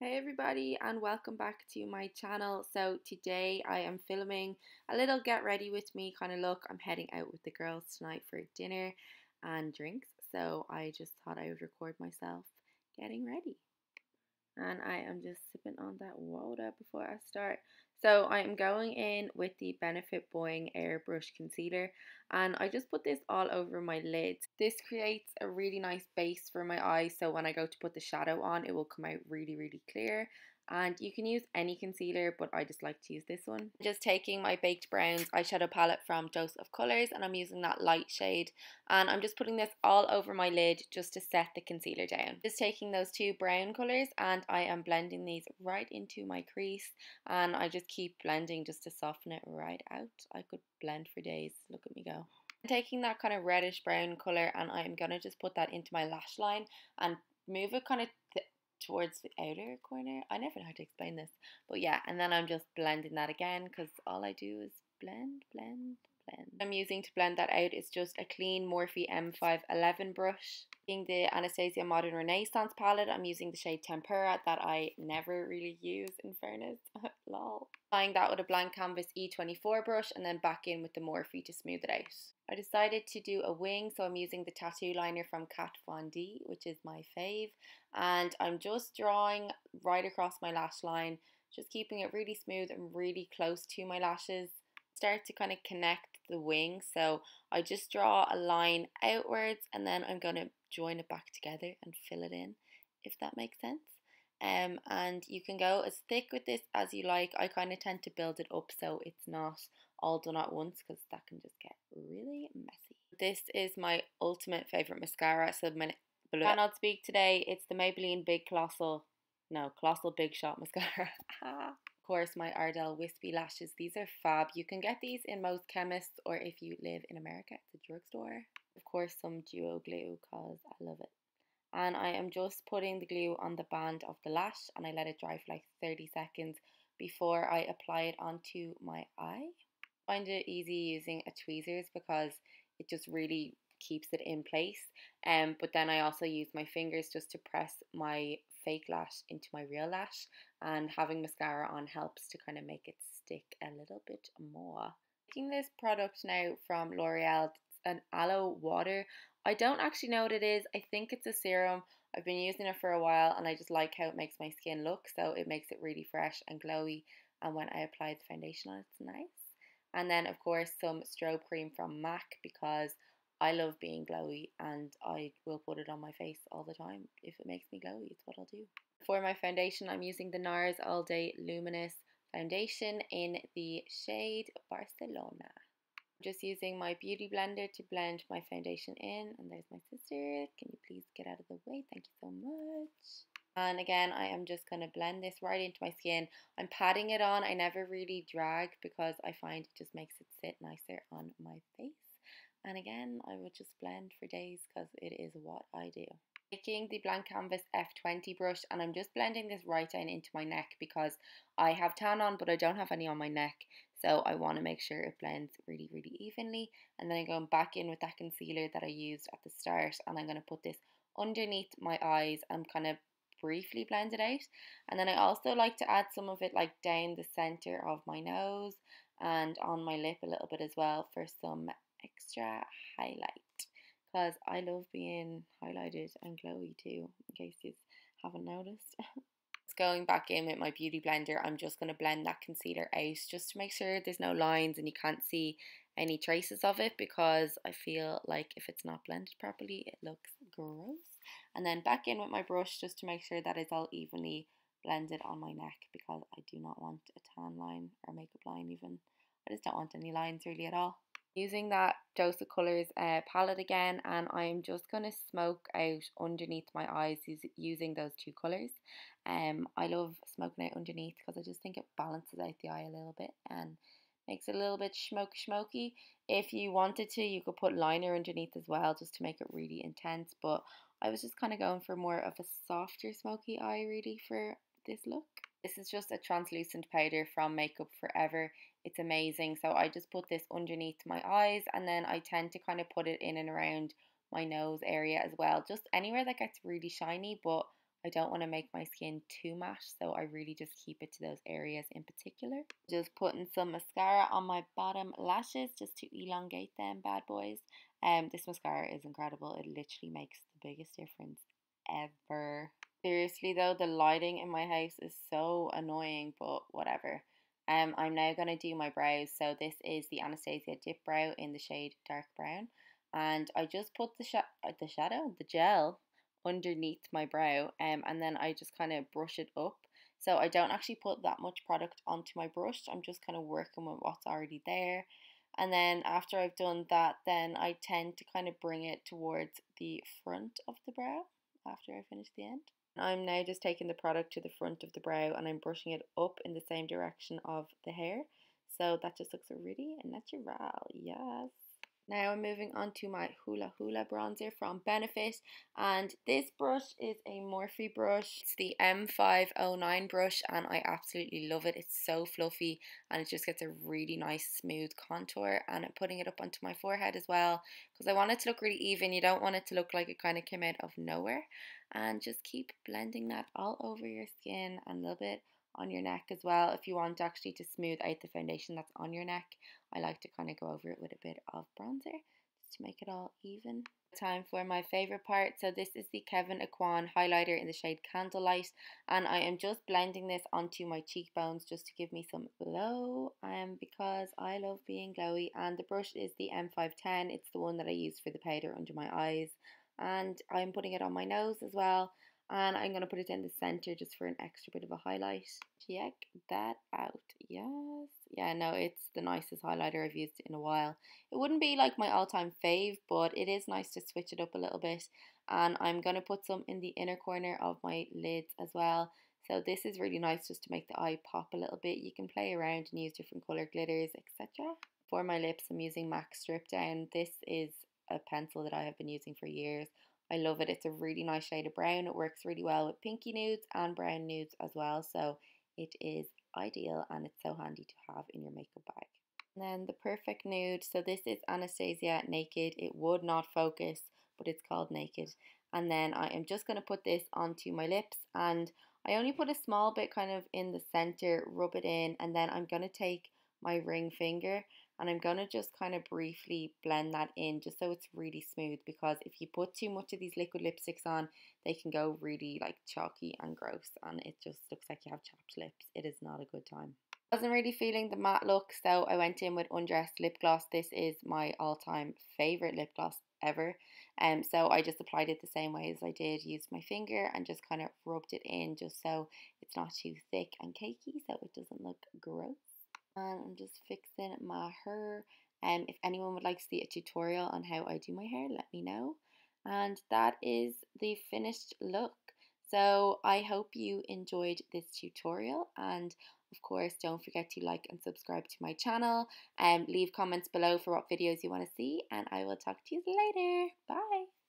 Hey everybody, and welcome back to my channel. So today I am filming a little get ready with me kind of look. I'm heading out with the girls tonight for dinner and drinks, so I just thought I would record myself getting ready. And I am just sipping on that water before I start. So I am going in with the Benefit Boing Airbrush Concealer, and I just put this all over my lids. This creates a really nice base for my eyes, so when I go to put the shadow on, it will come out really clear. And you can use any concealer, but I just like to use this one. Just taking my Baked Browns eyeshadow palette from Dose of Colours, and I'm using that light shade, and I'm just putting this all over my lid just to set the concealer down. Just taking those two brown colours, and I am blending these right into my crease, and I just keep blending just to soften it right out. I could blend for days. Look at me go. I'm taking that kind of reddish brown colour, and I'm gonna just put that into my lash line and move it kind of towards the outer corner. I never know how to explain this, but yeah, and then I'm just blending that again because all I do is blend. I'm using to blend that out is just a clean Morphe M511 brush. Using the Anastasia Modern Renaissance palette, I'm using the shade Tempera that I never really use, in fairness. Lol. Applying that with a blank canvas E24 brush and then back in with the Morphe to smooth it out. I decided to do a wing, so I'm using the tattoo liner from Kat Von D, which is my fave, and I'm just drawing right across my lash line, just keeping it really smooth and really close to my lashes. Start to kind of connect the wing, so I just draw a line outwards and then I'm going to join it back together and fill it in, if that makes sense. And you can go as thick with this as you like. I kind of tend to build it up so it's not all done at once because that can just get really messy. This is my ultimate favourite mascara, so my cannot speak today. It's the Maybelline Colossal Big Shot Mascara. Of course, my Ardell Wispy Lashes. These are fab. You can get these in most chemists, or if you live in America, it's a drugstore. Of course, some duo glue because I love it. And I am just putting the glue on the band of the lash, and I let it dry for like 30 seconds before I apply it onto my eye. I find it easy using a tweezers because it just really keeps it in place. But then I also use my fingers just to press my fake lash into my real lash, and having mascara on helps to kind of make it stick a little bit more. Taking this product now from L'Oreal, it's an aloe water. I don't actually know what it is. I think it's a serum. I've been using it for a while and I just like how it makes my skin look, so it makes it really fresh and glowy, and when I apply the foundation on it's nice. And then of course some strobe cream from MAC because I love being glowy and I will put it on my face all the time. If it makes me glowy, it's what I'll do. For my foundation, I'm using the NARS All Day Luminous Foundation in the shade Barcelona. I'm just using my beauty blender to blend my foundation in. And there's my sister. Can you please get out of the way? Thank you so much. And again, I am just going to blend this right into my skin. I'm patting it on. I never really drag because I find it just makes it sit nicer on my face. And again, I would just blend for days because it is what I do. Taking the blank canvas F20 brush, and I'm just blending this right down into my neck because I have tan on but I don't have any on my neck, so I want to make sure it blends really evenly. And then I'm going back in with that concealer that I used at the start, and I'm going to put this underneath my eyes and kind of briefly blend it out. And then I also like to add some of it like down the center of my nose and on my lip a little bit as well for some extra highlight, because I love being highlighted and glowy too, in case you haven't noticed. Going back in with my beauty blender, I'm just going to blend that concealer out just to make sure there's no lines and you can't see any traces of it, because I feel like if it's not blended properly it looks gross. And then back in with my brush just to make sure that it's all evenly blended on my neck, because I do not want a tan line or makeup line even. I just don't want any lines really at all. Using that Dose of Colours palette again, and I'm just going to smoke out underneath my eyes using those two colours. I love smoking out underneath because I just think it balances out the eye a little bit and makes it a little bit smoky. If you wanted to, you could put liner underneath as well just to make it really intense, but I was just kind of going for more of a softer smoky eye really for this look. This is just a translucent powder from Makeup Forever. It's amazing. So I just put this underneath my eyes, and then I tend to kind of put it in and around my nose area as well. Just anywhere that gets really shiny, but I don't want to make my skin too matte, so I really just keep it to those areas in particular. Just putting some mascara on my bottom lashes just to elongate them bad boys. This mascara is incredible. It literally makes the biggest difference ever. Seriously though, the lighting in my house is so annoying, but whatever. I'm now going to do my brows. So this is the Anastasia Dip Brow in the shade Dark Brown. And I just put the gel underneath my brow, and then I just kind of brush it up. So I don't actually put that much product onto my brush. I'm just kind of working with what's already there. And then after I've done that, then I tend to kind of bring it towards the front of the brow after I finish the end. I'm now just taking the product to the front of the brow and I'm brushing it up in the same direction of the hair. So that just looks really natural, yes. Now I'm moving on to my Hoola bronzer from Benefit, and this brush is a Morphe brush. It's the M509 brush and I absolutely love it. It's so fluffy and it just gets a really nice smooth contour, and I'm putting it up onto my forehead as well because I want it to look really even. You don't want it to look like it kind of came out of nowhere, and just keep blending that all over your skin and a little bit on your neck as well. If you want actually to smooth out the foundation that's on your neck, I like to kind of go over it with a bit of bronzer just to make it all even. Time for my favorite part. So this is the Kevyn Aucoin highlighter in the shade Candlelight, and I am just blending this onto my cheekbones just to give me some glow, because I love being glowy. And the brush is the M510. It's the one that I use for the powder under my eyes, and I'm putting it on my nose as well, and I'm going to put it in the center just for an extra bit of a highlight. Check that out. Yes. Yeah, no, it's the nicest highlighter I've used in a while. It wouldn't be like my all-time fave, but it is nice to switch it up a little bit. And I'm going to put some in the inner corner of my lids as well. So this is really nice just to make the eye pop a little bit. You can play around and use different color glitters, etc. For my lips, I'm using MAC Strip Down. This is a pencil that I have been using for years. I love it. It's a really nice shade of brown. It works really well with pinky nudes and brown nudes as well. So it is ideal and it's so handy to have in your makeup bag. And then the perfect nude. So this is Anastasia Naked. It would not focus, but it's called Naked. And then I am just going to put this onto my lips, and I only put a small bit kind of in the center, rub it in, and then I'm going to take my ring finger and I'm going to just kind of briefly blend that in just so it's really smooth, because if you put too much of these liquid lipsticks on, they can go really like chalky and gross and it just looks like you have chapped lips. It is not a good time. I wasn't really feeling the matte look, so I went in with Undressed lip gloss. This is my all-time favorite lip gloss ever. So I just applied it the same way as I did, used my finger and just kind of rubbed it in just so it's not too thick and cakey, so it doesn't look gross. And I'm just fixing my hair. And if anyone would like to see a tutorial on how I do my hair, let me know. And that is the finished look. So I hope you enjoyed this tutorial, and of course don't forget to like and subscribe to my channel and leave comments below for what videos you want to see, and I will talk to you later. Bye.